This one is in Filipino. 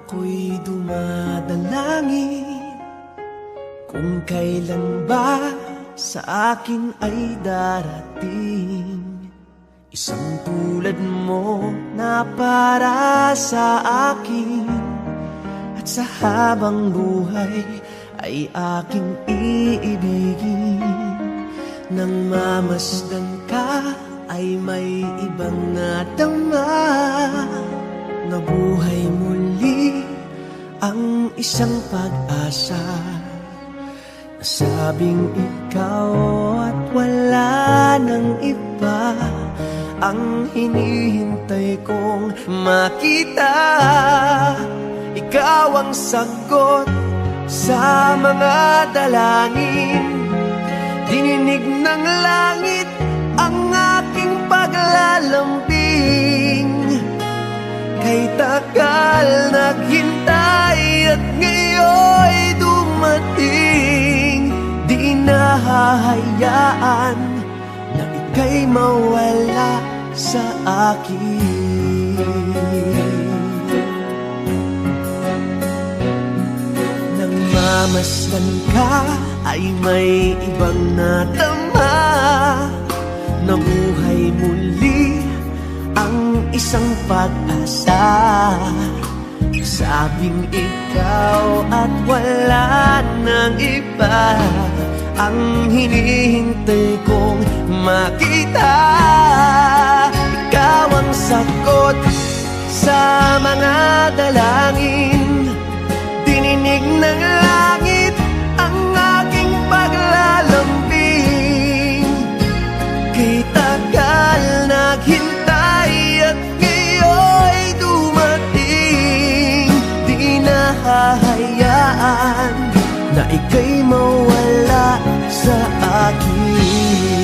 Ako'y dumadalangin kung kailan ba sa akin ay darating isang tulad mo na para sa akin. At sa habang buhay ay aking iibigin. Nang mamasdan ka ay may ibang nadama. Nabuhay muli ang isang pag-asa. Nasabing ikaw at wala nang iba ang hinihintay kong makita. Ikaw ang sagot sa mga dalangin. Dininig ng langit ang aking paglalambing. Kay tagal naghintay at ngayon'y dumating. Di nahahayaan na ika'y mawala sa akin. Nang mamasdan ka ay may ibang natama. Nabuhay muli ang isang pag-asa. Sabing ikaw at wala nang iba ang hinihintay kong makita. Ikaw ang sagot sa mga dalangin. Dininig ng langit ang aking paglalambing. Kay tagal naghintay at ngayon'y dumating. Di nahahayaan na ika'y mawala sa akin.